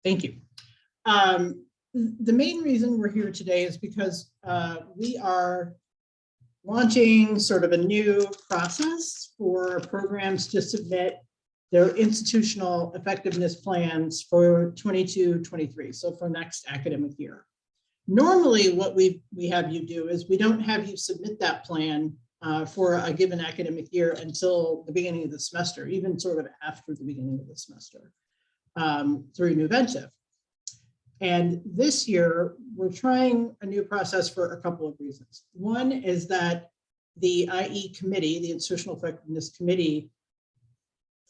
Thank you. The main reason we're here today is because we are launching sort of a new process for programs to submit their institutional effectiveness plans for 22-23, so for next academic year. Normally, what we have you do is we don't have you submit that plan for a given academic year until the beginning of the semester, even sort of after the beginning of the semester through Nuventive. And this year, we're trying a new process for a couple of reasons. One is that the IE committee, the Institutional Effectiveness Committee,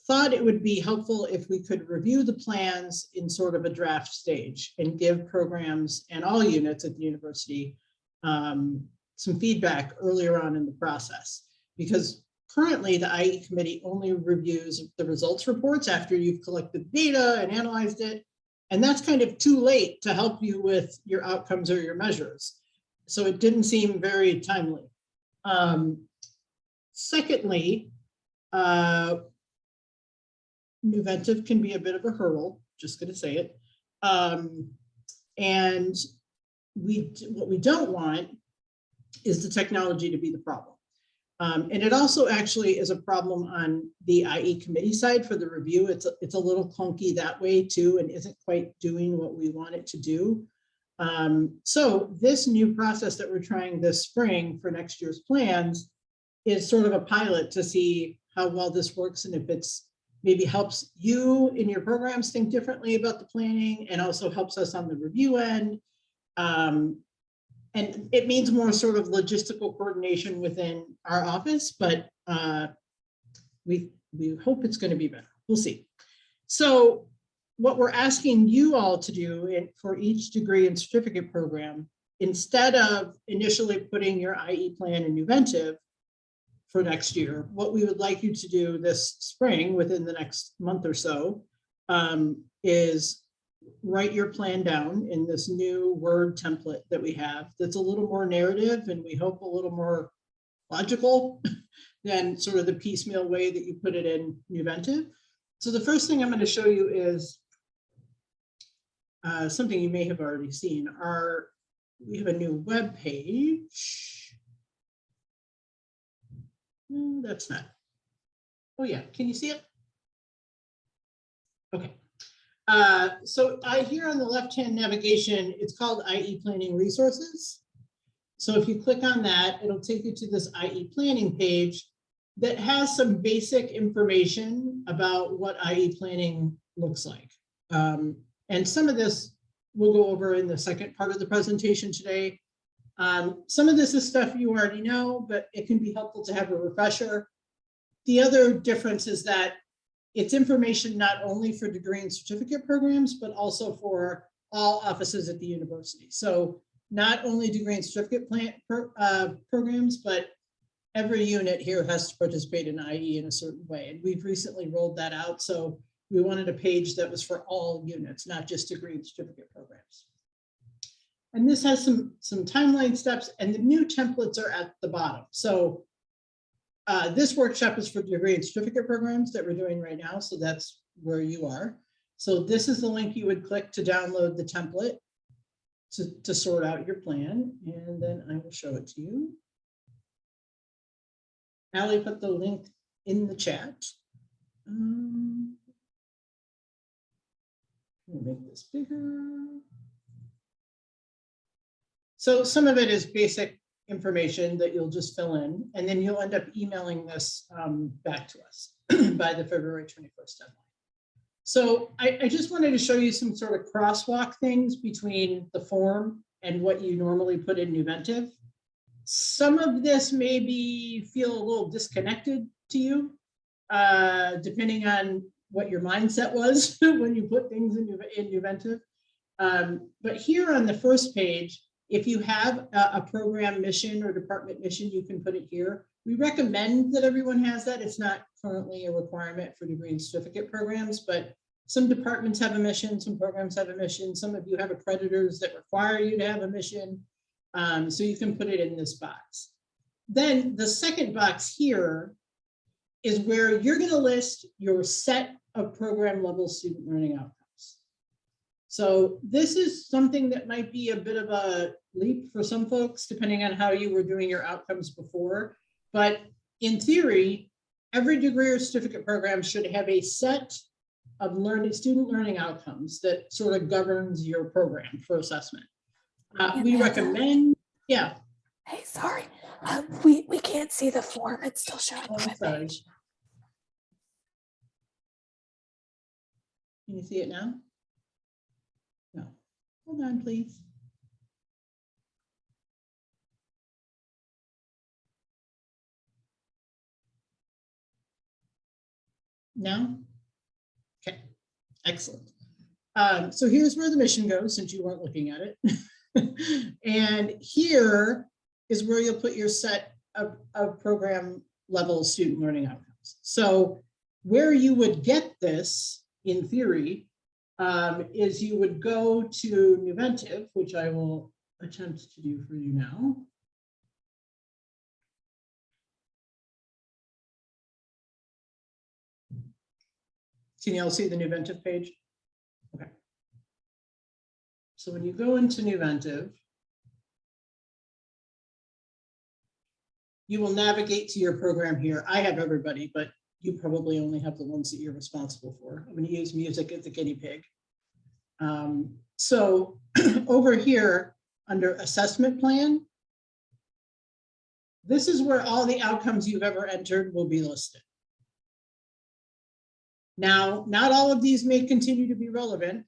thought it would be helpful if we could review the plans in sort of a draft stage and give programs and all units at the university some feedback earlier on in the process. Because currently the IE committee only reviews the results reports after you've collected data and analyzed it. And that's kind of too late to help you with your outcomes or your measures. So it didn't seem very timely. Secondly, Nuventive can be a bit of a hurdle, just going to say it. And what we don't want is the technology to be the problem. And it also actually is a problem on the IE committee side for the review. It's a little clunky that way too, and isn't quite doing what we want it to do. So this new process that we're trying this spring for next year's plans is sort of a pilot to see how well this works and if it's maybe helps you in your programs think differently about the planning and also helps us on the review end. And it means more sort of logistical coordination within our office, but we hope it's going to be better. We'll see. So what we're asking you all to do for each degree and certificate program, instead of initially putting your IE plan in Nuventive for next year, what we would like you to do this spring within the next month or so is write your plan down in this new Word template that we have that's a little more narrative and we hope a little more logical than sort of the piecemeal way that you put it in Nuventive. So the first thing I'm going to show you is something you may have already seen. We have a new web page. No, that's not. Oh yeah, can you see it? Okay. So here on the left-hand navigation, it's called IE Planning Resources. So if you click on that, it'll take you to this IE Planning page that has some basic information about what IE planning looks like. And some of this we'll go over in the second part of the presentation today. Some of this is stuff you already know, but it can be helpful to have a refresher. The other difference is that it's information not only for degree and certificate programs, but also for all offices at the university. So not only degree and certificate programs, but every unit here has to participate in IE in a certain way. And we've recently rolled that out. So we wanted a page that was for all units, not just degree and certificate programs. And this has some timeline steps, and the new templates are at the bottom. So this workshop is for degree and certificate programs that we're doing right now. So that's where you are. So this is the link you would click to download the template to sort out your plan. And then I will show it to you. Allie put the link in the chat. Let me make this bigger. So some of it is basic information that you'll just fill in, and then you'll end up emailing this back to us by the February 21st deadline. So I just wanted to show you some sort of crosswalk things between the form and what you normally put in Nuventive. Some of this maybe feel a little disconnected to you, depending on what your mindset was when you put things in Nuventive. But here on the first page, if you have a program mission or department mission, you can put it here. We recommend that everyone has that. It's not currently a requirement for degree and certificate programs, but some departments have a mission, some programs have a mission. Some of you have accreditors that require you to have a mission. So you can put it in this box. Then the second box here is where you're going to list your set of program level student learning outcomes. So this is something that might be a bit of a leap for some folks, depending on how you were doing your outcomes before. But in theory, every degree or certificate program should have a set of student learning outcomes that sort of governs your program for assessment. We recommend, yeah. Hey, sorry, we can't see the form. It's still showing the web Sorry. page. Can you see it now? No. Hold on, please. No? Okay, excellent. So here's where the mission goes, since you weren't looking at it. And here is where you'll put your set of program level student learning outcomes. So where you would get this, in theory, is you would go to Nuventive, which I will attempt to do for you now. Can you all see the Nuventive page? Okay. So when you go into Nuventive, you will navigate to your program here. I have everybody, but you probably only have the ones that you're responsible for. I'm going to use music as the guinea pig. So over here under assessment plan, this is where all the outcomes you've ever entered will be listed. Now, not all of these may continue to be relevant.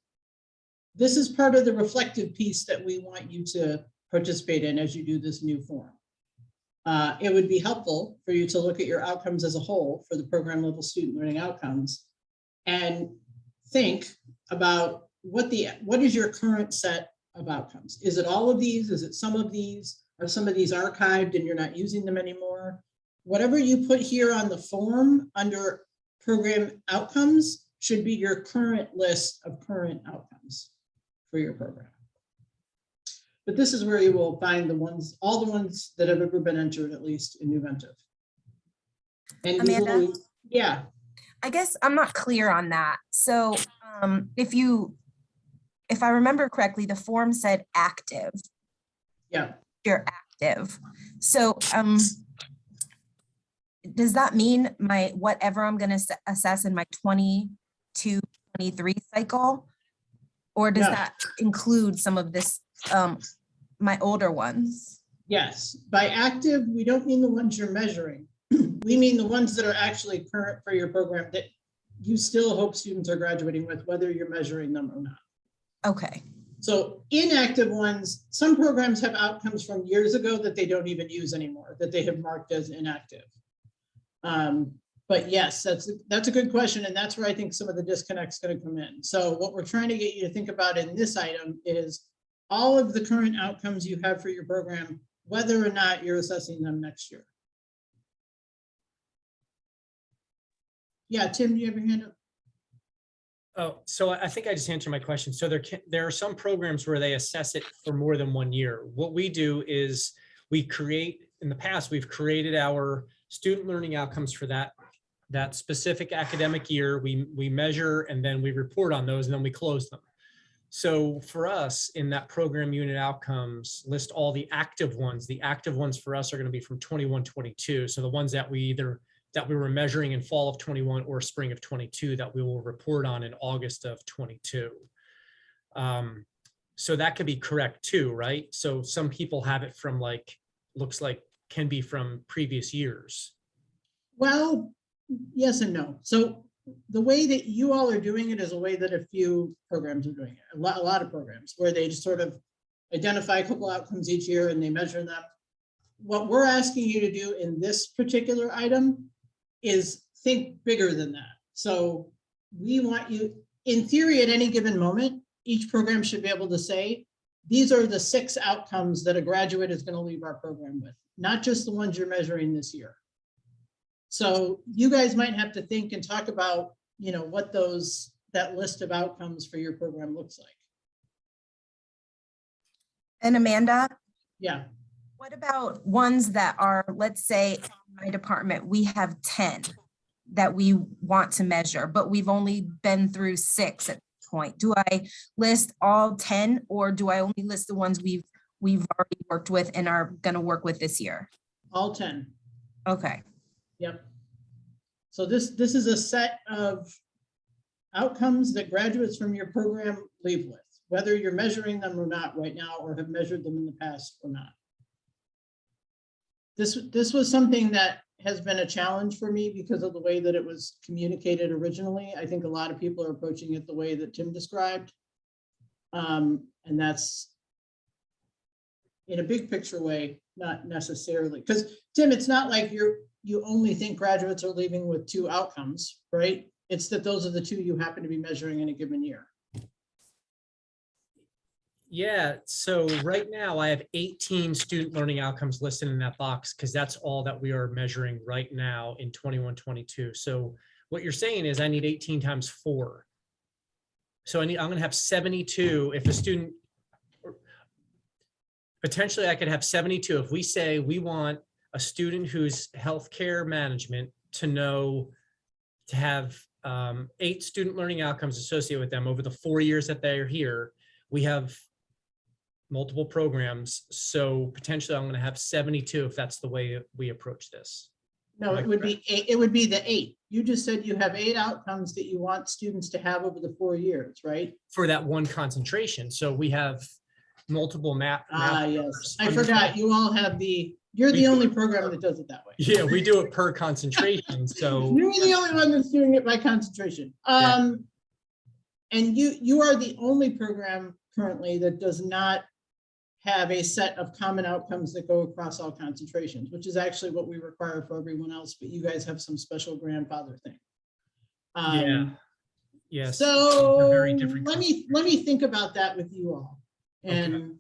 This is part of the reflective piece that we want you to participate in as you do this new form. It would be helpful for you to look at your outcomes as a whole for the program level student learning outcomes and think about what is your current set of outcomes. Is it all of these? Is it some of these? Are some of these archived and you're not using them anymore? Whatever you put here on the form under program outcomes should be your current list of current outcomes for your program. But this is where you will find the ones, all the ones that have ever been entered, at least in Nuventive. And Amanda? Yeah. I guess I'm not clear on that. So if I remember correctly, the form said active. Yeah. You're active. So does that mean whatever I'm going to assess in my 22-23 cycle? Or does that include some of this, my older ones? Yes, by active, we don't mean the ones you're measuring. We mean the ones that are actually current for your program that you still hope students are graduating with, whether you're measuring them or not. Okay. So inactive ones, some programs have outcomes from years ago that they don't even use anymore, that they have marked as inactive. But yes, that's a good question. And that's where I think some of the disconnect's going to come in. So what we're trying to get you to think about in this item is all of the current outcomes you have for your program, whether or not you're assessing them next year. Yeah, Tim, do you have your hand up? Oh, so I think I just answered my question. So there are some programs where they assess it for more than 1 year. What we do is in the past, we've created our student learning outcomes for that specific academic year. We measure and then we report on those and then we close them. So for us in that program unit outcomes list all the active ones. The active ones for us are going to be from 21-22. So the ones that we were measuring in fall of 21 or spring of 22 that we will report on in August of 22. So that could be correct too, right? So some people have it from looks like can be from previous years. Well, yes and no. So the way that you all are doing it is a way that a few programs are doing it. A lot of programs where they just sort of identify a couple outcomes each year and they measure them. What we're asking you to do in this particular item is think bigger than that. So we want you, in theory, at any given moment, each program should be able to say, these are the 6 outcomes that a graduate is going to leave our program with, not just the ones you're measuring this year. So you guys might have to think and talk about, what that list of outcomes for your program looks like. And Amanda? Yeah. What about ones that are, let's say, in my department, we have 10 that we want to measure, but we've only been through 6 at point? Do I list all 10 or do I only list the ones we've already worked with and are gonna work with this year? All 10. Okay, Yep. So this is a set of outcomes that graduates from your program leave with, whether you're measuring them or not right now, or have measured them in the past or not. This was something that has been a challenge for me because of the way that it was communicated originally. I think a lot of people are approaching it the way that Tim described. And that's in a big picture way, not necessarily, because Tim, it's not like you only think graduates are leaving with 2 outcomes, right? It's that those are the 2 you happen to be measuring in a given year. Yeah, so right now I have 18 student learning outcomes listed in that box because that's all that we are measuring right now in 21-22. So what you're saying is I need 18 times 4. So I'm gonna have 72 if a student, potentially I could have 72 if we say we want a student who's healthcare management to know, to have 8 student learning outcomes associated with them over the 4 years that they're here. We have multiple programs, so potentially I'm going to have 72 if that's the way we approach this. No, it would be 8, it would be the 8. You just said you have 8 outcomes that you want students to have over the 4 years, right? For that one concentration. So we have multiple map. Yes. I forgot. You all have you're the only program that does it that way. Yeah, we do it per concentration. So You're the only one that's doing it by concentration. And you are the only program currently that does not have a set of common outcomes that go across all concentrations, which is actually what we require for everyone else, but you guys have some special grandfather thing. yeah. Yes. So They're very different let me think about that with you all. And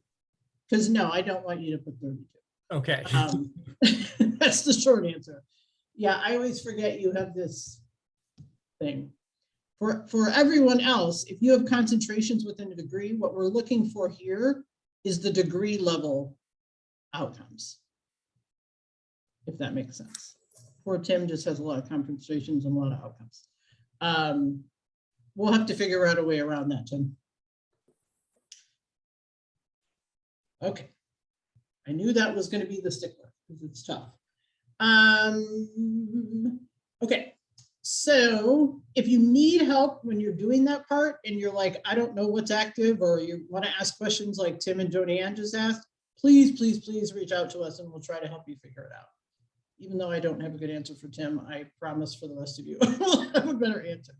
because no, I don't want you to put 32. Okay. That's the short answer. Yeah, I always forget you have this thing. For everyone else, if you have concentrations within a degree, what we're looking for here is the degree level outcomes, if that makes sense. Poor Tim just has a lot of concentrations and a lot of outcomes. We'll have to figure out a way around that, Tim. Okay. I knew that was going to be the stickler because it's tough. Okay. So if you need help when you're doing that part and you're like, I don't know what's active, or you want to ask questions like Tim and Joni just asked, please reach out to us and we'll try to help you figure it out. Even though I don't have a good answer for Tim, I promise for the rest of you, we'll have a better answer.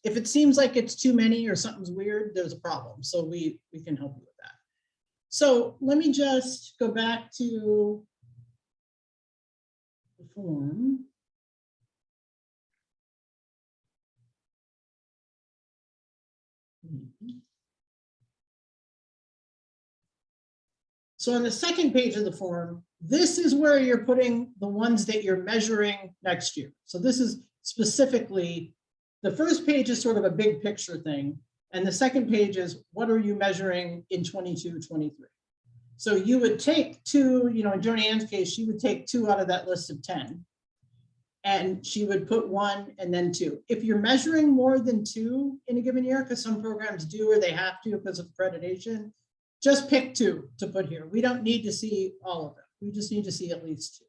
If it seems like it's too many or something's weird, there's a problem. So we can help you with that. So let me just go back to the form. So on the second page of the form, this is where you're putting the ones that you're measuring next year. So this is specifically, the first page is sort of a big picture thing. And the second page is what are you measuring in 22-23? So you would take 2, in Joni Ann's case, she would take 2 out of that list of 10. And she would put 1 and then 2. If you're measuring more than 2 in a given year, because some programs do or they have to because of accreditation, just pick 2 to put here. We don't need to see all of them. We just need to see at least 2.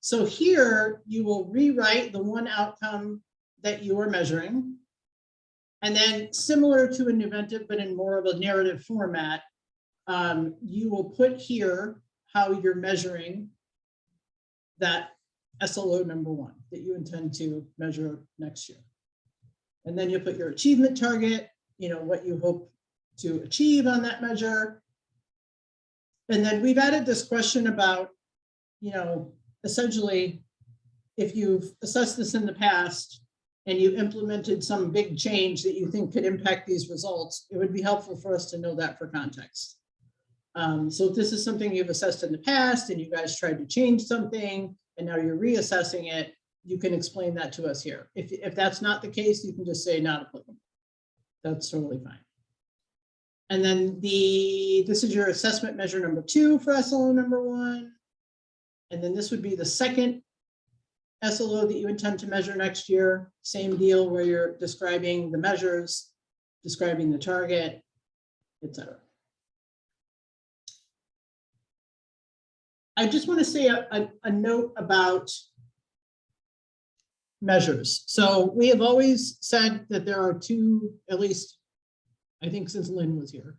So here you will rewrite the one outcome that you are measuring. And then similar to an Inventive, but in more of a narrative format, you will put here how you're measuring that SLO number 1 that you intend to measure next year. And then you put your achievement target, what you hope to achieve on that measure. And then we've added this question about, essentially, if you've assessed this in the past and you implemented some big change that you think could impact these results, it would be helpful for us to know that for context. So if this is something you've assessed in the past and you guys tried to change something and now you're reassessing it, you can explain that to us here. If that's not the case, you can just say not applicable. That's totally fine. And then this is your assessment measure number 2 for SLO number 1. And then this would be the second SLO that you intend to measure next year, same deal where you're describing the measures, describing the target, etc. I just want to say a note about measures. So we have always said that there are two, at least I think since Lynn was here,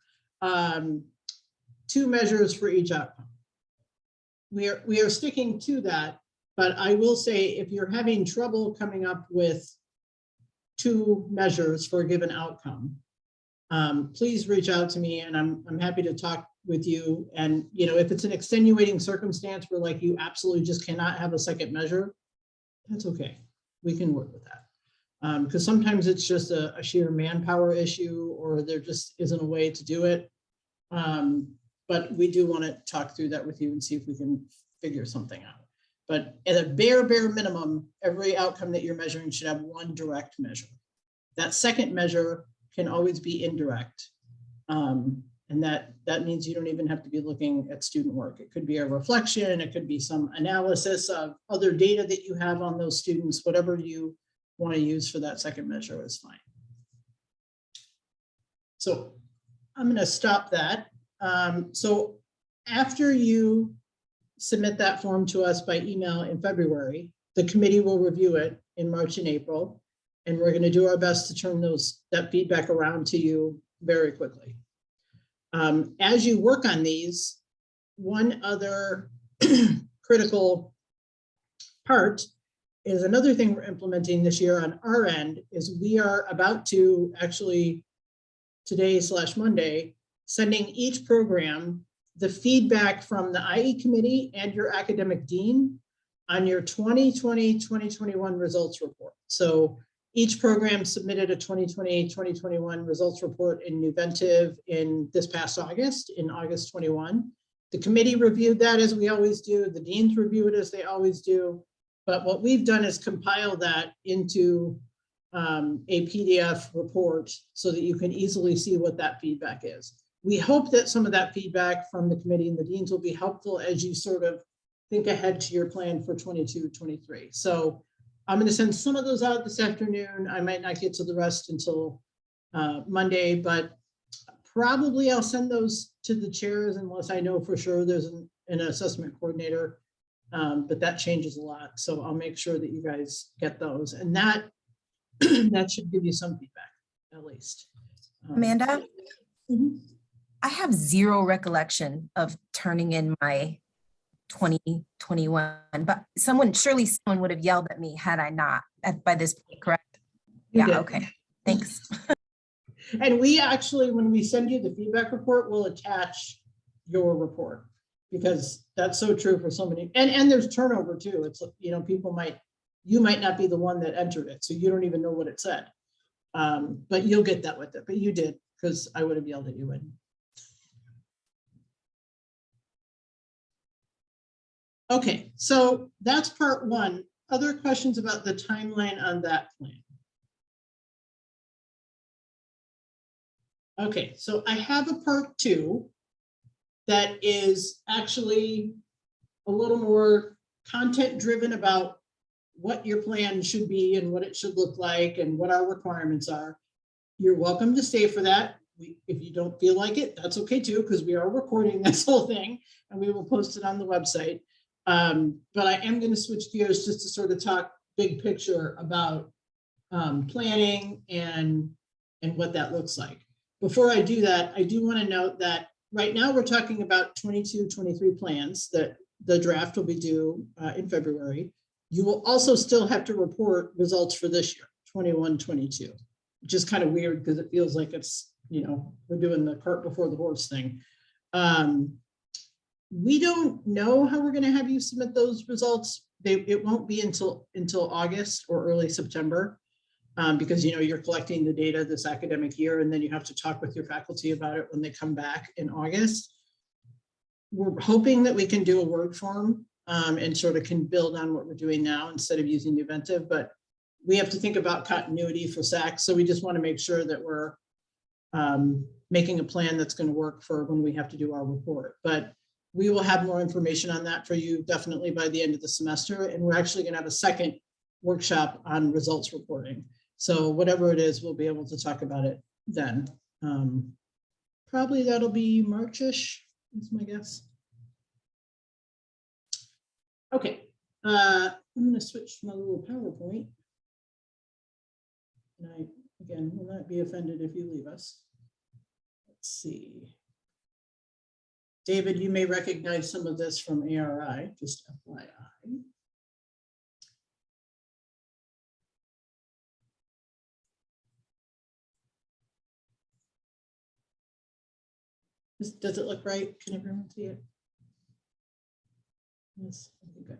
two measures for each outcome. We are sticking to that, but I will say if you're having trouble coming up with two measures for a given outcome, please reach out to me and I'm happy to talk with you. And if it's an extenuating circumstance where like you absolutely just cannot have a second measure, that's okay. We can work with that. Because sometimes it's just a sheer manpower issue or there just isn't a way to do it. But we do want to talk through that with you and see if we can figure something out. But at a bare minimum, every outcome that you're measuring should have one direct measure. That second measure can always be indirect. And that means you don't even have to be looking at student work. It could be a reflection, it could be some analysis of other data that you have on those students, whatever you want to use for that second measure is fine. So I'm going to stop that. So after you submit that form to us by email in February, the committee will review it in March and April, and we're going to do our best to turn that feedback around to you very quickly. As you work on these, one other critical part is another thing we're implementing this year on our end is we are about to actually today/Monday, sending each program the feedback from the IE committee and your academic dean on your 2020-2021 results report. So each program submitted a 2020-2021 results report in Nuventive in this past August, in August 21. The committee reviewed that as we always do. The deans review it as they always do. But what we've done is compile that into a PDF report so that you can easily see what that feedback is. We hope that some of that feedback from the committee and the deans will be helpful as you sort of think ahead to your plan for 22-23. So I'm going to send some of those out this afternoon. I might not get to the rest until Monday, but probably I'll send those to the chairs unless I know for sure there's an assessment coordinator, but that changes a lot. So I'll make sure that you guys get those, and that that should give you some feedback at least. Amanda, Mhm. I have zero recollection of turning in my 2021, but surely someone would have yelled at me had I not by this point, correct? You Yeah, did. okay, thanks. And we actually, when we send you the feedback report, we'll attach your report because that's so true for so many, and there's turnover too. It's, you might not be the one that entered it, so you don't even know what it said. But you'll get that with it, but you did, because I would have yelled at you. Okay, so that's part one. Other questions about the timeline on that plan? Okay, so I have a part two that is actually a little more content driven about what your plan should be and what it should look like and what our requirements are. You're welcome to stay for that. If you don't feel like it, that's okay too, because we are recording this whole thing and we will post it on the website. But I am going to switch gears just to sort of talk big picture about planning and what that looks like. Before I do that, I do want to note that right now we're talking about 22-23 plans that the draft will be due in February. You will also still have to report results for this year, 21-22, which is kind of weird because it feels like it's, we're doing the cart before the horse thing. We don't know how we're going to have you submit those results. It won't be until August or early September. Because you're collecting the data this academic year and then you have to talk with your faculty about it when they come back in August. We're hoping that we can do a word form and sort of can build on what we're doing now instead of using Nuventive, but we have to think about continuity for SAC. So we just want to make sure that we're making a plan that's going to work for when we have to do our report. But we will have more information on that for you definitely by the end of the semester. And we're actually going to have a second workshop on results reporting. So whatever it is, we'll be able to talk about it then. Probably that'll be March-ish, is my guess. Okay, I'm going to switch to my little PowerPoint. And I, again, will not be offended if you leave us. Let's see. David, you may recognize some of this from ARI, just FYI. Does it look right? Can everyone see it? Yes, okay, good.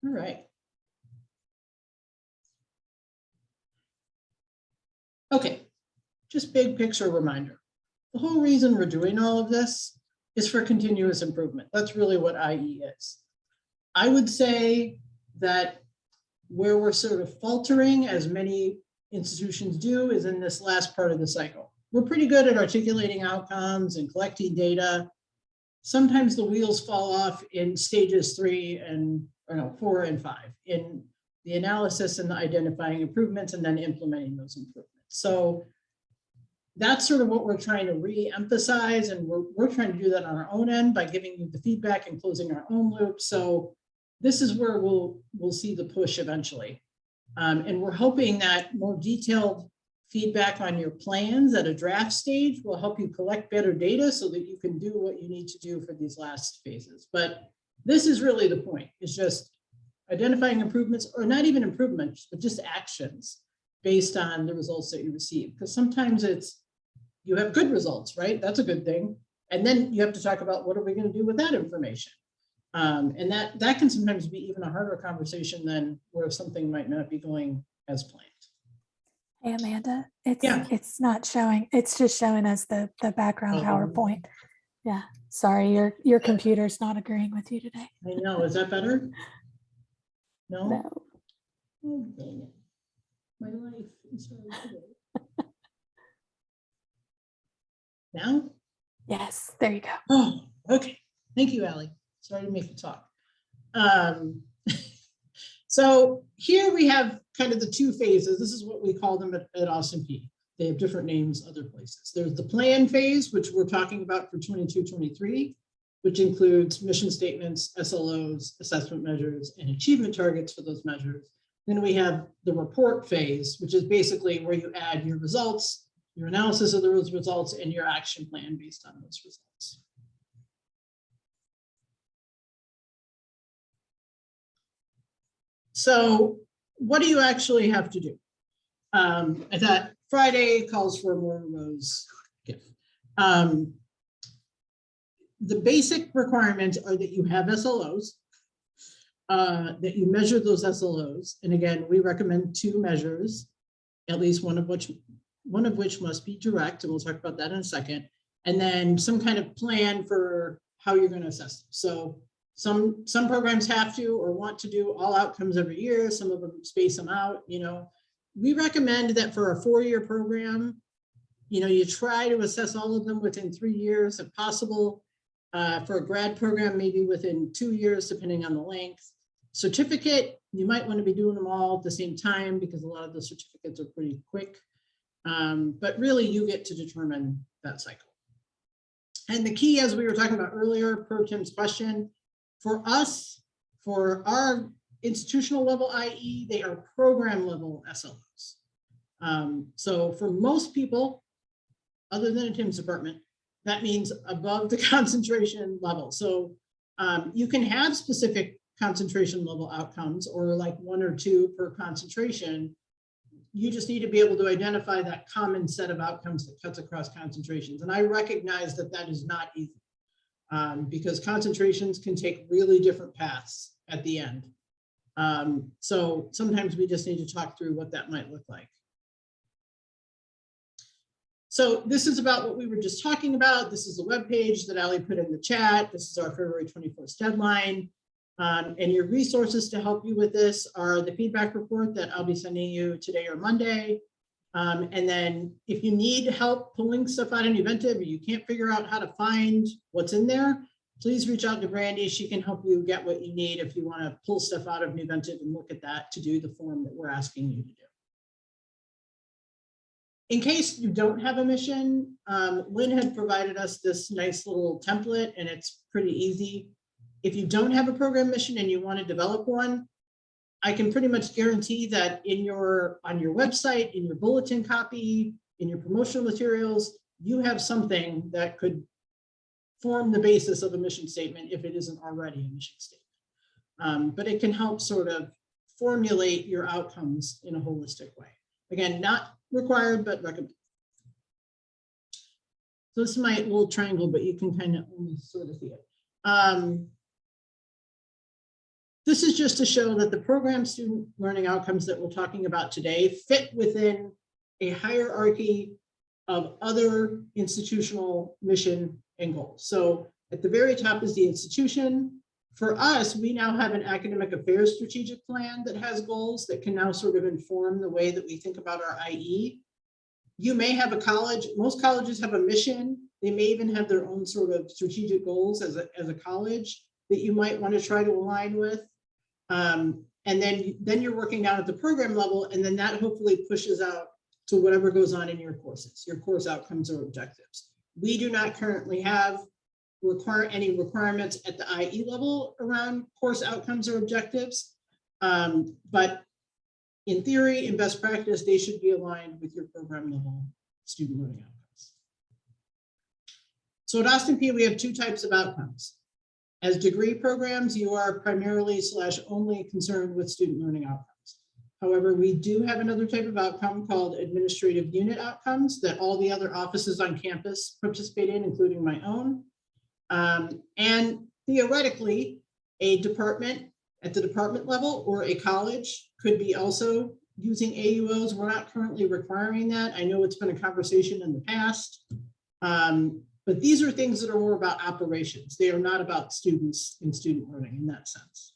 All right. Okay, just big picture reminder. The whole reason we're doing all of this is for continuous improvement. That's really what IE is. I would say that where we're sort of faltering, as many institutions do, is in this last part of the cycle. We're pretty good at articulating outcomes and collecting data. Sometimes the wheels fall off in stages 3 and 4 and 5 in the analysis and the identifying improvements and then implementing those improvements. So that's sort of what we're trying to re-emphasize, and we're trying to do that on our own end by giving you the feedback and closing our own loop. So this is where we'll see the push eventually. And we're hoping that more detailed feedback on your plans at a draft stage will help you collect better data so that you can do what you need to do for these last phases. But this is really the point, is just identifying improvements, or not even improvements, but just actions based on the results that you receive. Because sometimes you have good results, right? That's a good thing. And then you have to talk about what are we going to do with that information. And that can sometimes be even a harder conversation than where something might not be going as planned. Hey, Amanda, it's not showing. It's just showing us the background PowerPoint. Yeah, sorry, your computer's not agreeing with you today. I know, is that better? No? No. Oh, dang it. My life is so good. Now? Yes, there you go. Oh, okay. Thank you, Allie. Sorry to make you talk. So here we have kind of the two phases. This is what we call them at Austin P. They have different names other places. There's the plan phase, which we're talking about for 22-23, which includes mission statements, SLOs, assessment measures, and achievement targets for those measures. Then we have the report phase, which is basically where you add your results, your analysis of those results, and your action plan based on those results. So what do you actually have to do? I thought Friday calls for more of those. The basic requirements are that you have SLOs, that you measure those SLOs. And again, we recommend 2 measures, at least one of which must be direct, and we'll talk about that in a second. And then some kind of plan for how you're going to assess them. So some programs have to or want to do all outcomes every year. Some of them space them out. We recommend that for a 4-year program, you try to assess all of them within 3 years if possible. For a grad program, maybe within 2 years, depending on the length. Certificate, you might want to be doing them all at the same time because a lot of the certificates are pretty quick. But really, you get to determine that cycle. And the key, as we were talking about earlier, per Tim's question, for us, for our institutional level IE, they are program level SLOs. So for most people, other than in Tim's department, that means above the concentration level. So you can have specific concentration level outcomes, or like 1 or 2 per concentration. You just need to be able to identify that common set of outcomes that cuts across concentrations. And I recognize that that is not easy because concentrations can take really different paths at the end. So sometimes we just need to talk through what that might look like. So this is about what we were just talking about. This is a web page that Ali put in the chat. This is our February 21st deadline. And your resources to help you with this are the feedback report that I'll be sending you today or Monday, And then if you need help pulling stuff out of Nuventive, or you can't figure out how to find what's in there, please reach out to Brandy. She can help you get what you need if you want to pull stuff out of Nuventive and look at that to do the form that we're asking you to do. In case you don't have a mission, Lynn had provided us this nice little template, and it's pretty easy. If you don't have a program mission and you want to develop one, I can pretty much guarantee that on your website, in your bulletin copy, in your promotional materials, you have something that could form the basis of a mission statement if it isn't already a mission statement. But it can help sort of formulate your outcomes in a holistic way. Again, not required, but recommended. So this is my little triangle, but you can kind of only sort of see it. This is just to show that the program student learning outcomes that we're talking about today fit within a hierarchy of other institutional mission and goals. So at the very top is the institution. For us, we now have an academic affairs strategic plan that has goals that can now sort of inform the way that we think about our IE. You may have a college, most colleges have a mission. They may even have their own sort of strategic goals as a college that you might want to try to align with. And then you're working down at the program level, and then that hopefully pushes out to whatever goes on in your courses, your course outcomes or objectives. We do not currently have any requirements at the IE level around course outcomes or objectives, but in theory, in best practice, they should be aligned with your program level student learning outcomes. So at Austin Peay, we have two types of outcomes. As degree programs, you are primarily / only concerned with student learning outcomes. However, we do have another type of outcome called administrative unit outcomes that all the other offices on campus participate in, including my own. And theoretically, a department at the department level or a college could be also using AUOs. We're not currently requiring that. I know it's been a conversation in the past. But these are things that are more about operations. They are not about students and student learning in that sense.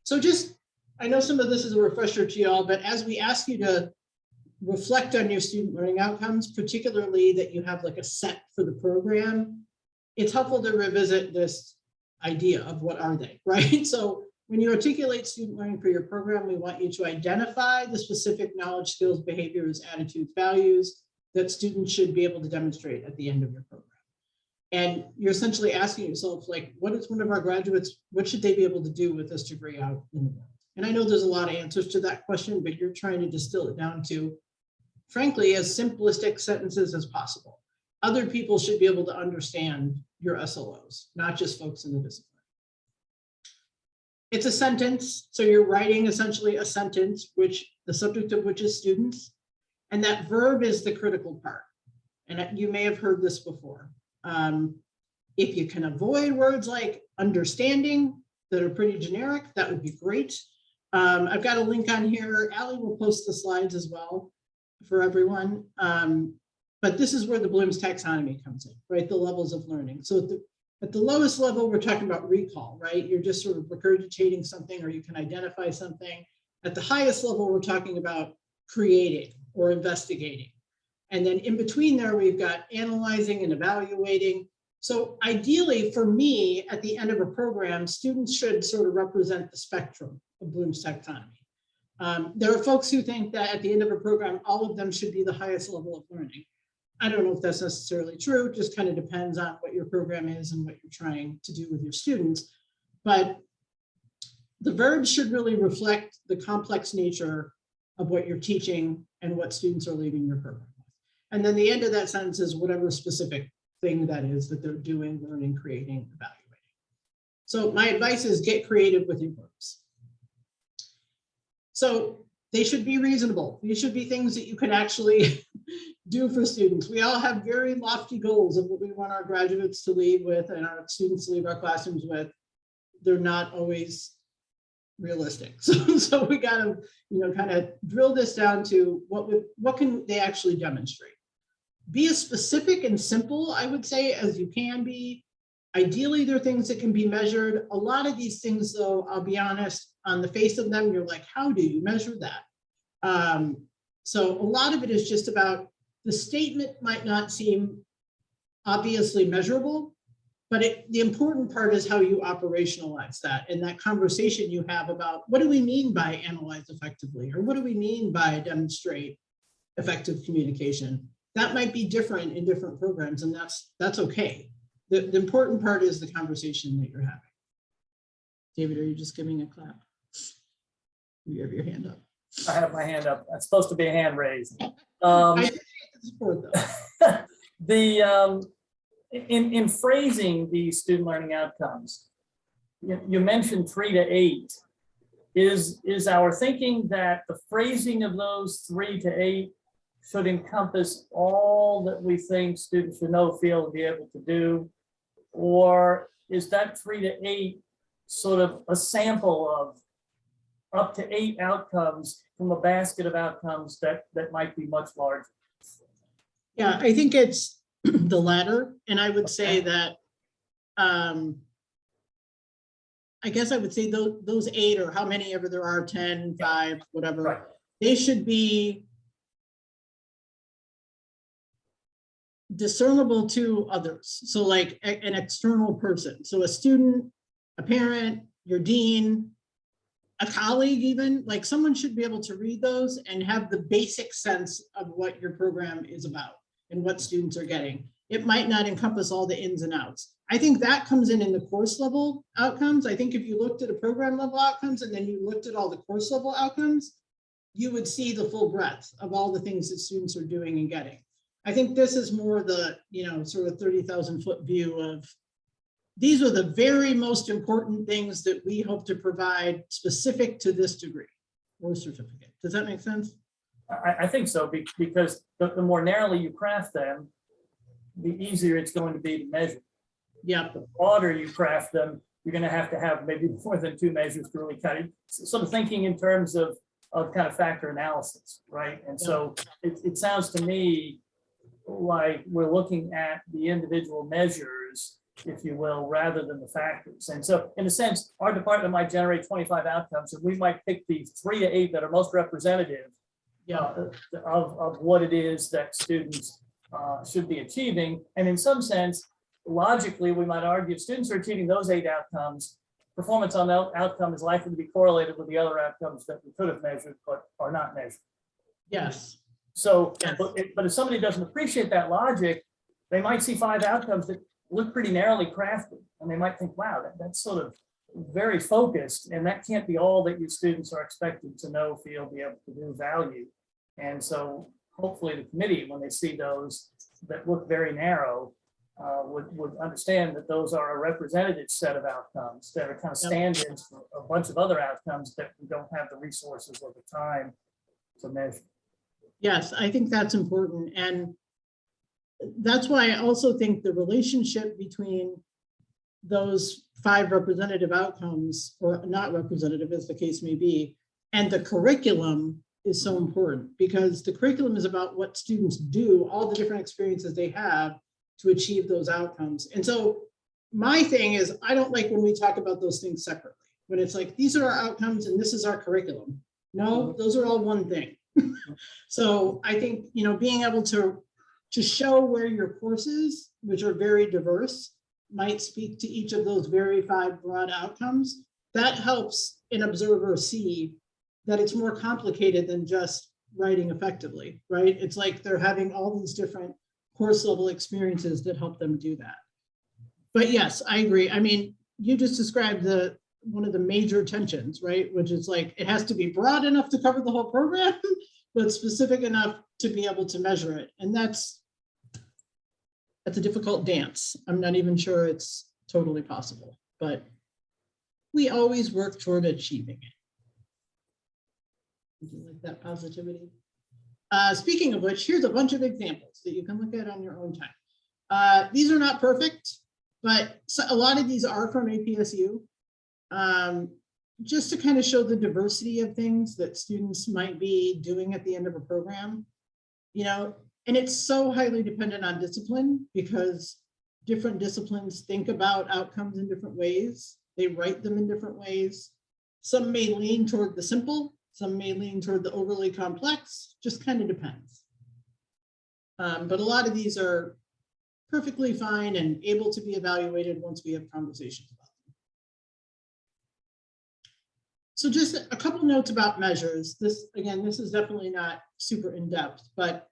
So I know some of this is a refresher to y'all, but as we ask you to reflect on your student learning outcomes, particularly that you have like a set for the program, it's helpful to revisit this idea of what are they, right? So when you articulate student learning for your program, we want you to identify the specific knowledge, skills, behaviors, attitudes, values that students should be able to demonstrate at the end of your program. And you're essentially asking yourself, like, what is one of our graduates, what should they be able to do with this degree out in the world? And I know there's a lot of answers to that question, but you're trying to distill it down to, frankly, as simplistic sentences as possible. Other people should be able to understand your SLOs, not just folks in the discipline. It's a sentence, so you're writing essentially a sentence, which the subject of which is students. And that verb is the critical part. And you may have heard this before. If you can avoid words like understanding that are pretty generic, that would be great. I've got a link on here. Allie will post the slides as well for everyone. But this is where the Bloom's taxonomy comes in, right? The levels of learning. So at the lowest level, we're talking about recall, right? You're just sort of regurgitating something, or you can identify something. At the highest level, we're talking about creating or investigating. And then in between there, we've got analyzing and evaluating. So ideally for me, at the end of a program, students should sort of represent the spectrum of Bloom's taxonomy. There are folks who think that at the end of a program, all of them should be the highest level of learning. I don't know if that's necessarily true. It just kind of depends on what your program is and what you're trying to do with your students. But the verbs should really reflect the complex nature of what you're teaching and what students are leaving your program with. And then the end of that sentence is whatever specific thing that is that they're doing, learning, creating, evaluating. So my advice is get creative with your verbs. So they should be reasonable. These should be things that you can actually do for students. We all have very lofty goals of what we want our graduates to leave with and our students to leave our classrooms with. They're not always realistic. So we got to, kind of drill this down to what can they actually demonstrate. Be as specific and simple, I would say, as you can be. Ideally, there are things that can be measured. A lot of these things, though, I'll be honest, on the face of them, you're like, how do you measure that? So a lot of it is just about the statement might not seem obviously measurable, but the important part is how you operationalize that and that conversation you have about what do we mean by analyze effectively, or what do we mean by demonstrate effective communication. That might be different in different programs, and that's okay. The important part is the conversation that you're having. David, are you just giving a clap? You have your hand up. I have my hand up. That's supposed to be a hand raised. I appreciate the support though. In phrasing these student learning outcomes, you mentioned 3 to 8. Is our thinking that the phrasing of those 3 to 8 should encompass all that we think students should know, feel, and be able to do? Or is that 3 to 8 sort of a sample of up to 8 outcomes from a basket of outcomes that might be much larger? Yeah, I think it's the latter. And I would say that, I guess I would say those 8 or how many ever there are, 10, 5, whatever, Right. they should be discernible to others. So like an external person. So a student, a parent, your dean, a colleague even, like someone should be able to read those and have the basic sense of what your program is about and what students are getting. It might not encompass all the ins and outs. I think that comes in the course level outcomes. I think if you looked at a program level outcomes and then you looked at all the course level outcomes, you would see the full breadth of all the things that students are doing and getting. I think this is more the, sort of 30,000 foot view of these are the very most important things that we hope to provide specific to this degree or certificate. Does that make sense? I think so, because the more narrowly you craft them, the easier it's going to be to measure. Yeah. The broader you craft them, you're going to have maybe more than 2 measures to really kind of sort of thinking in terms of kind of factor analysis, right? And so it sounds to me like we're looking at the individual measures, if you will, rather than the factors. And so in a sense, our department might generate 25 outcomes, and we might pick the 3 to 8 that are most representative of what it is that students should be achieving. And in some sense, logically, we might argue if students are achieving those 8 outcomes, performance on that outcome is likely to be correlated with the other outcomes that we could have measured but are not measured. Yes. So, Yes. but if somebody doesn't appreciate that logic, they might see 5 outcomes that look pretty narrowly crafted, and they might think, wow, that's sort of very focused, and that can't be all that your students are expected to know, feel, be able to do, value. And so hopefully the committee, when they see those that look very narrow, would understand that those are a representative set of outcomes that are kind of stand-ins for a bunch of other outcomes that we don't have the resources or the time to measure. Yes, I think that's important. And that's why I also think the relationship between those 5 representative outcomes, or not representative as the case may be, and the curriculum is so important, because the curriculum is about what students do, all the different experiences they have to achieve those outcomes. And so my thing is, I don't like when we talk about those things separately, when it's like, these are our outcomes and this is our curriculum. No, those are all one thing. So I think, being able to show where your courses, which are very diverse, might speak to each of those very 5 broad outcomes, that helps an observer see that it's more complicated than just writing effectively, right? It's like they're having all these different course level experiences that help them do that. But yes, I agree. I mean, you just described one of the major tensions, right? Which is like, it has to be broad enough to cover the whole program, but specific enough to be able to measure it. And that's a difficult dance. I'm not even sure it's totally possible, but we always work toward achieving it. Would you like that positivity? Speaking of which, here's a bunch of examples that you can look at on your own time. These are not perfect, but a lot of these are from APSU. Just to kind of show the diversity of things that students might be doing at the end of a program, and it's so highly dependent on discipline, because different disciplines think about outcomes in different ways. They write them in different ways. Some may lean toward the simple, Some may lean toward the overly complex, just kind of depends. But a lot of these are perfectly fine and able to be evaluated once we have conversations about them. So just a couple notes about measures. This, again, this is definitely not super in-depth, but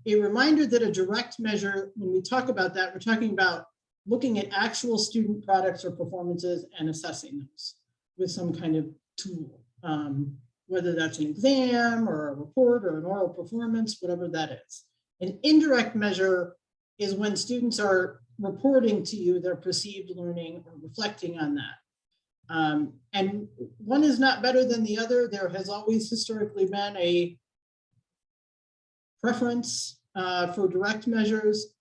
a reminder that a direct measure, when we talk about that, we're talking about looking at actual student products or performances and assessing those with some kind of tool, whether that's an exam or a report or an oral performance, whatever that is. An indirect measure is when students are reporting to you their perceived learning or reflecting on that. And one is not better than the other. There has always historically been a preference for direct measures.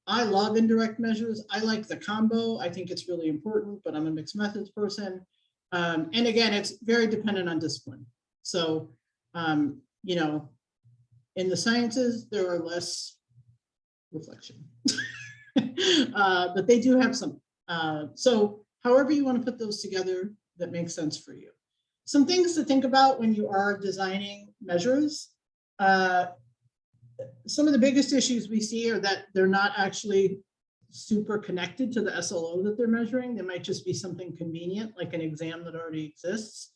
I love indirect measures. I like the combo. I think it's really important, but I'm a mixed methods person. And again, it's very dependent on discipline. So, you know, in the sciences, there are less reflection, but they do have some. So however you want to put those together, that makes sense for you. Some things to think about when you are designing measures. Some of the biggest issues we see are that they're not actually super connected to the SLO that they're measuring. They might just be something convenient, like an exam that already exists,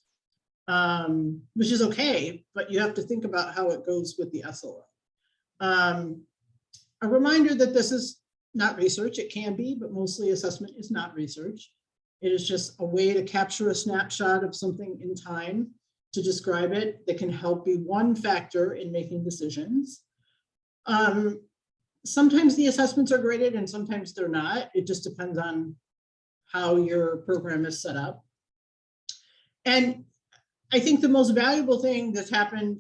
which is okay, but you have to think about how it goes with the SLO. A reminder that this is not research. It can be, but mostly assessment is not research. It is just a way to capture a snapshot of something in time to describe it that can help be one factor in making decisions. Sometimes the assessments are graded and sometimes they're not. It just depends on how your program is set up. And I think the most valuable thing that's happened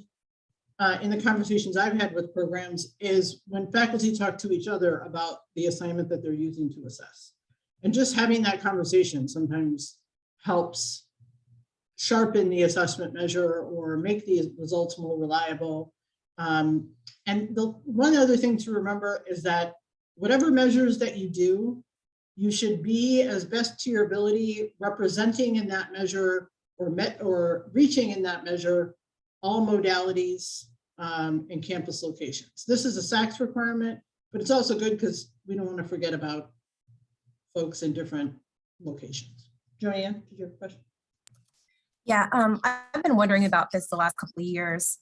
in the conversations I've had with programs is when faculty talk to each other about the assignment that they're using to assess. And just having that conversation sometimes helps sharpen the assessment measure or make the results more reliable. And the one other thing to remember is that whatever measures that you do, you should be, as best to your ability, representing in that measure or reaching in that measure all modalities and campus locations. This is a SACS requirement, but it's also good because we don't want to forget about folks in different locations. Joanne, did you have a question? Yeah, I've been wondering about this the last couple of years.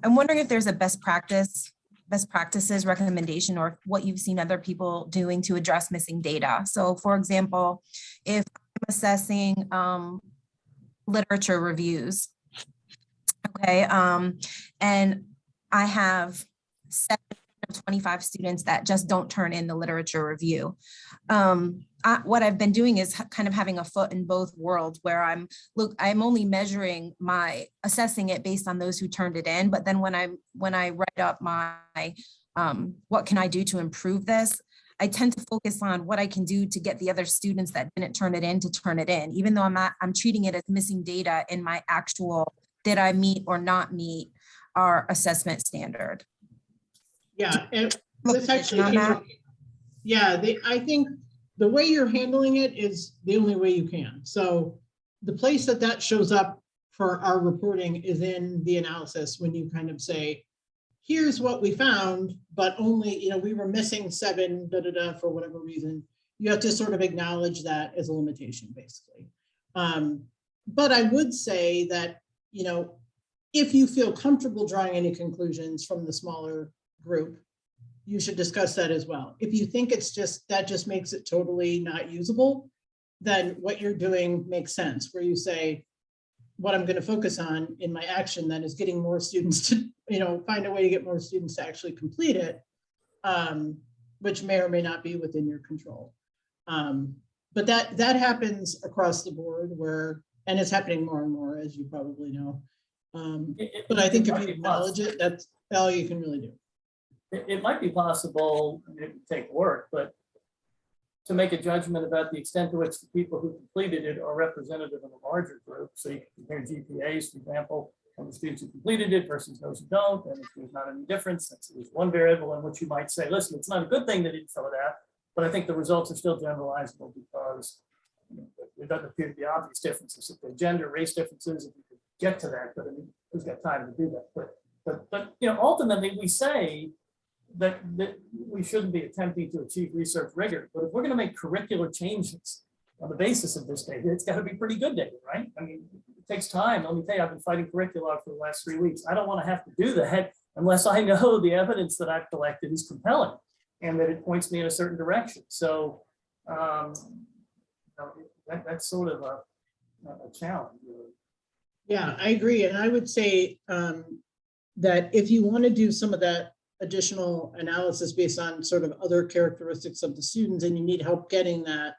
I'm wondering if there's a best practices recommendation or what you've seen other people doing to address missing data. So for example, if I'm assessing literature reviews, okay, and I have 7 of 25 students that just don't turn in the literature review. What I've been doing is kind of having a foot in both worlds where I'm only assessing it based on those who turned it in. But then when I write up my, what can I do to improve this? I tend to focus on what I can do to get the other students that didn't turn it in to turn it in, even though I'm treating it as missing data in my actual, did I meet or not meet our assessment standard? Yeah, and that's actually, yeah, I think the way you're handling it is the only way you can. So the place that shows up for our reporting is in the analysis when you kind of say, here's what we found, but only, you know, we were missing 7, for whatever reason. You have to sort of acknowledge that as a limitation, basically. But I would say that, you know, if you feel comfortable drawing any conclusions from the smaller group, you should discuss that as well. If you think it's that just makes it totally not usable, then what you're doing makes sense, where you say, what I'm going to focus on in my action then is getting more students to, you know, find a way to get more students to actually complete it, which may or may not be within your control. But that happens across the board and it's happening more and more, as you probably know. But I think if you acknowledge it, that's all you can really do. It might be possible, and it would take work, but to make a judgment about the extent to which the people who completed it are representative of a larger group. So you can compare GPAs, for example, on the students who completed it versus those who don't, and if there's not any difference, there's one variable in which you might say, listen, it's not a good thing that it fill it out, but I think the results are still generalizable because there doesn't appear to be obvious differences. If they're gender, race differences, if you could get to that, but I mean, who's got time to do that? But you know, ultimately, we say that we shouldn't be attempting to achieve research rigor, but if we're going to make curricular changes on the basis of this data, it's got to be pretty good data, right? I mean, it takes time. Let me tell you, I've been fighting curricula for the last 3 weeks. I don't want to have to do that unless I know the evidence that I've collected is compelling and that it points me in a certain direction. So that's sort of a challenge. Really. Yeah, I agree. And I would say that if you want to do some of that additional analysis based on sort of other characteristics of the students and you need help getting that,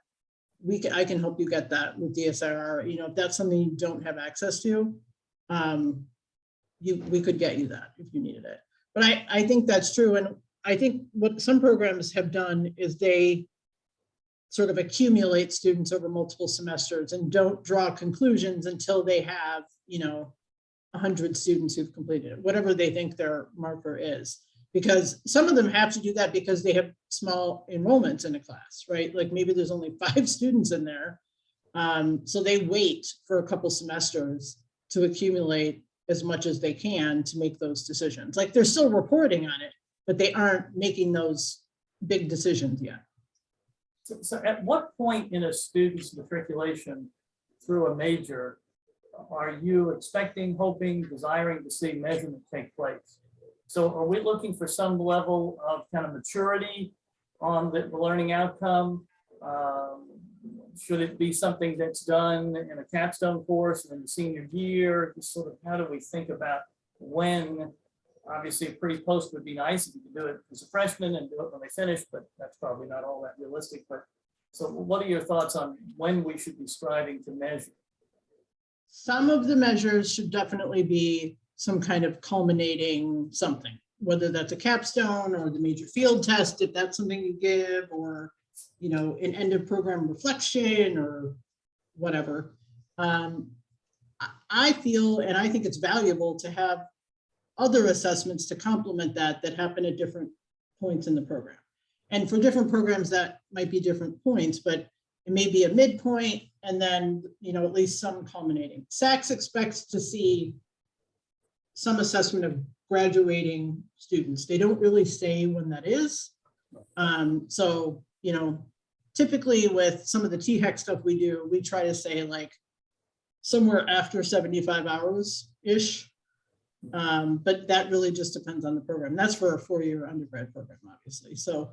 I can help you get that with DSIR. You know, if that's something you don't have access to, we could get you that if you needed it. But I think that's true. And I think what some programs have done is they sort of accumulate students over multiple semesters and don't draw conclusions until they have, you know, 100 students who've completed it, whatever they think their marker is. Because some of them have to do that because they have small enrollments in a class, right? Like maybe there's only 5 students in there. So they wait for a couple semesters to accumulate as much as they can to make those decisions. Like they're still reporting on it, but they aren't making those big decisions yet. So at what point in a student's matriculation through a major are you expecting, hoping, desiring to see measurement take place? So are we looking for some level of kind of maturity on the learning outcome? Should it be something that's done in a capstone course in the senior year? Just sort of how do we think about when? Obviously, a pre-post would be nice if you could do it as a freshman and do it when they finish, but that's probably not all that realistic. But so what are your thoughts on when we should be striving to measure? Some of the measures should definitely be some kind of culminating something, whether that's a capstone or the major field test, if that's something you give, or, you know, an end of program reflection or whatever. I feel, and I think it's valuable to have other assessments to complement that happen at different points in the program. And for different programs, that might be different points, but it may be a midpoint and then, you know, at least some culminating. SACS expects to see some assessment of graduating students. They don't really say when that is. So, you know, typically with some of the THEC stuff we do, we try to say like somewhere after 75 hours-ish. But that really just depends on the program. That's for a 4-year undergrad program, obviously. So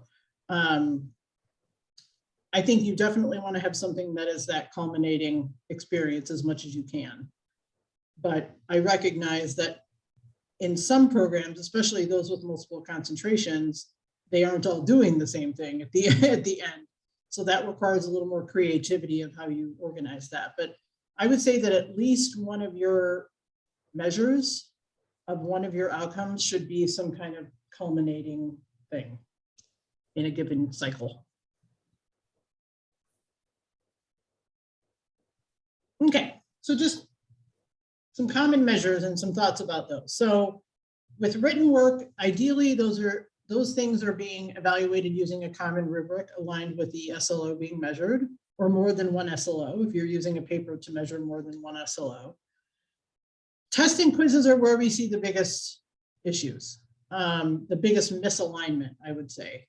I think you definitely want to have something that is that culminating experience as much as you can. But I recognize that in some programs, especially those with multiple concentrations, they aren't all doing the same thing at the end. So that requires a little more creativity of how you organize that. But I would say that at least one of your measures of one of your outcomes should be some kind of culminating thing in a given cycle. Okay, so just some common measures and some thoughts about those. So with written work, ideally those things are being evaluated using a common rubric aligned with the SLO being measured, or more than one SLO if you're using a paper to measure more than one SLO. Testing quizzes are where we see the biggest issues, the biggest misalignment, I would say.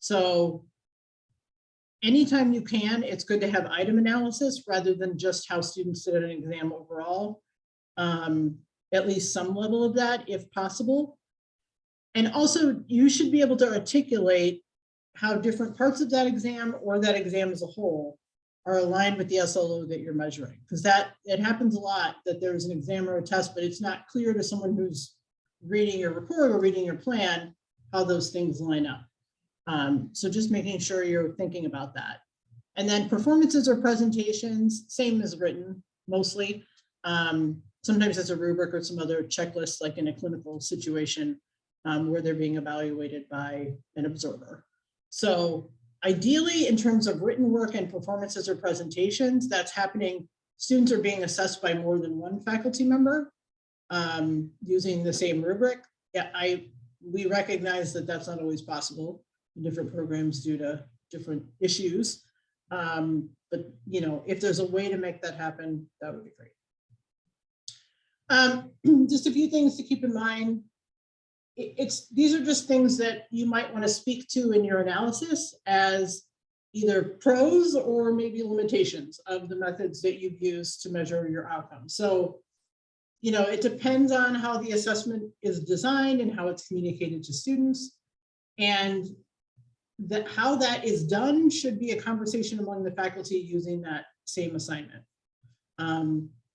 So anytime you can, it's good to have item analysis rather than just how students did an exam overall. At least some level of that if possible. And also you should be able to articulate how different parts of that exam or that exam as a whole are aligned with the SLO that you're measuring. Because it happens a lot that there's an exam or a test, but it's not clear to someone who's reading your report or reading your plan how those things line up. So just making sure you're thinking about that. And then performances or presentations, same as written, mostly. Sometimes it's a rubric or some other checklist, like in a clinical situation where they're being evaluated by an observer. So ideally, in terms of written work and performances or presentations, that's happening. Students are being assessed by more than one faculty member using the same rubric. Yeah, we recognize that that's not always possible in different programs due to different issues. But you know, if there's a way to make that happen, that would be great. Just a few things to keep in mind. These are just things that you might want to speak to in your analysis as either pros or maybe limitations of the methods that you've used to measure your outcomes. So, you know, it depends on how the assessment is designed and how it's communicated to students. And that how that is done should be a conversation among the faculty using that same assignment.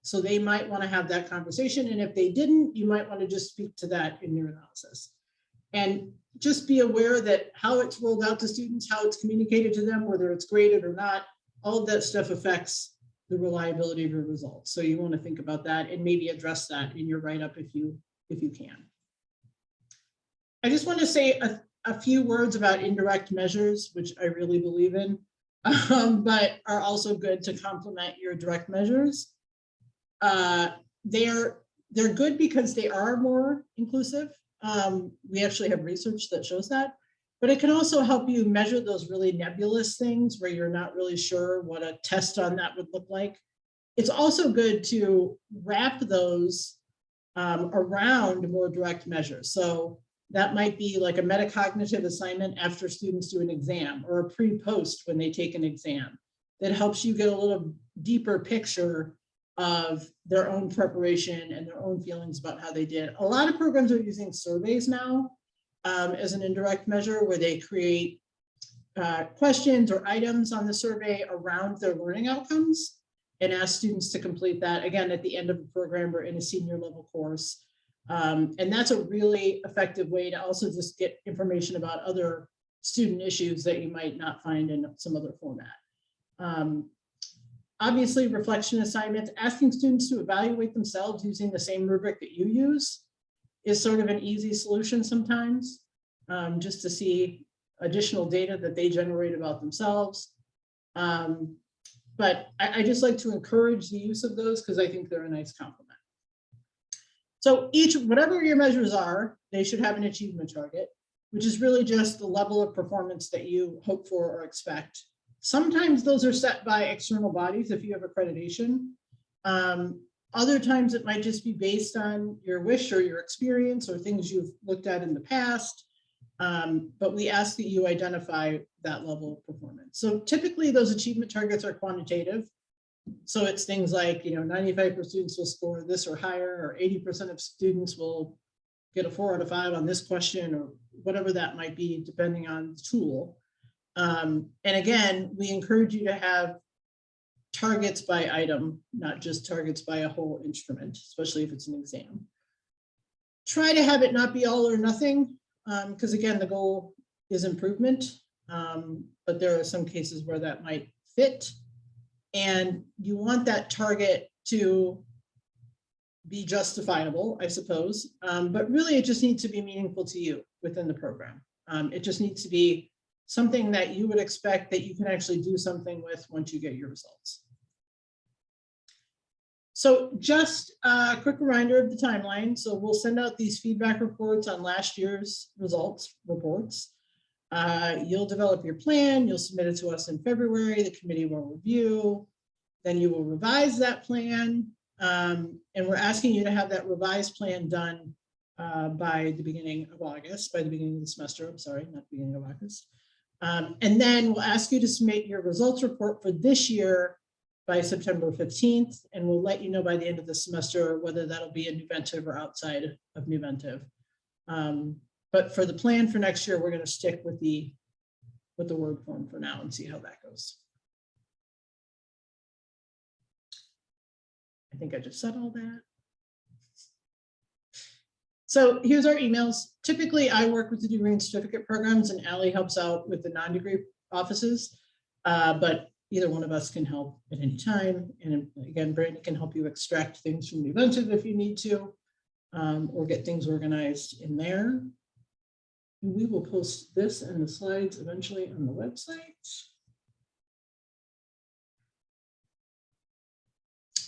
So they might want to have that conversation. And if they didn't, you might want to just speak to that in your analysis. And just be aware that how it's rolled out to students, how it's communicated to them, whether it's graded or not, all of that stuff affects the reliability of your results. So you want to think about that and maybe address that in your write-up if you can. I just want to say a few words about indirect measures, which I really believe in, but are also good to complement your direct measures. They're good because they are more inclusive. We actually have research that shows that, but it can also help you measure those really nebulous things where you're not really sure what a test on that would look like. It's also good to wrap those around more direct measures. So that might be like a metacognitive assignment after students do an exam, or a pre-post when they take an exam, that helps you get a little deeper picture of their own preparation and their own feelings about how they did. A lot of programs are using surveys now as an indirect measure, where they create questions or items on the survey around their learning outcomes and ask students to complete that, again, at the end of the program or in a senior level course. And that's a really effective way to also just get information about other student issues that you might not find in some other format. Obviously, reflection assignments, asking students to evaluate themselves using the same rubric that you use is sort of an easy solution sometimes, just to see additional data that they generate about themselves. But I just like to encourage the use of those because I think they're a nice complement. So whatever your measures are, they should have an achievement target, which is really just the level of performance that you hope for or expect. Sometimes those are set by external bodies if you have accreditation. Other times it might just be based on your wish or your experience or things you've looked at in the past. But we ask that you identify that level of performance. So typically those achievement targets are quantitative. So it's things like, 95% of students will score this or higher, or 80% of students will get a 4 out of 5 on this question, or whatever that might be, depending on the tool. And again, we encourage you to have targets by item, not just targets by a whole instrument, especially if it's an exam. Try to have it not be all or nothing, because again, the goal is improvement, but there are some cases where that might fit. And you want that target to be justifiable, I suppose, but really it just needs to be meaningful to you within the program. It just needs to be something that you would expect that you can actually do something with once you get your results. So just a quick reminder of the timeline. So we'll send out these feedback reports on last year's results reports. You'll develop your plan, you'll submit it to us in February, the committee will review, then you will revise that plan. And we're asking you to have that revised plan done by the beginning of August, by the beginning of the semester, I'm sorry, not the beginning of August. And then we'll ask you to submit your results report for this year by September 15th, and we'll let you know by the end of the semester whether that'll be a Nuventive or outside of Nuventive. But for the plan for next year, we're going to stick with the word form for now and see how that goes. I think I just said all that. So here's our emails. Typically, I work with the degree and certificate programs, and Allie helps out with the non-degree offices. But either one of us can help at any time. And again, Brandon can help you extract things from Nuventive if you need to, or get things organized in there. We will post this and the slides eventually on the website.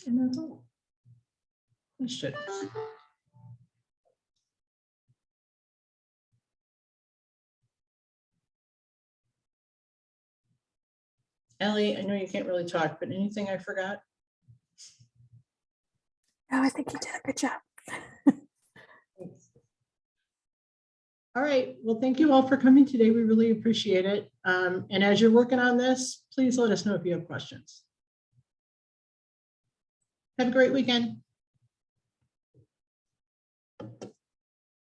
And that's all. Questions? Ellie, I know you can't really talk, but anything I forgot? No, I think you did a good job. Thanks. All right, well, thank you all for coming today. We really appreciate it. And as you're working on this, please let us know if you have questions. Have a great weekend.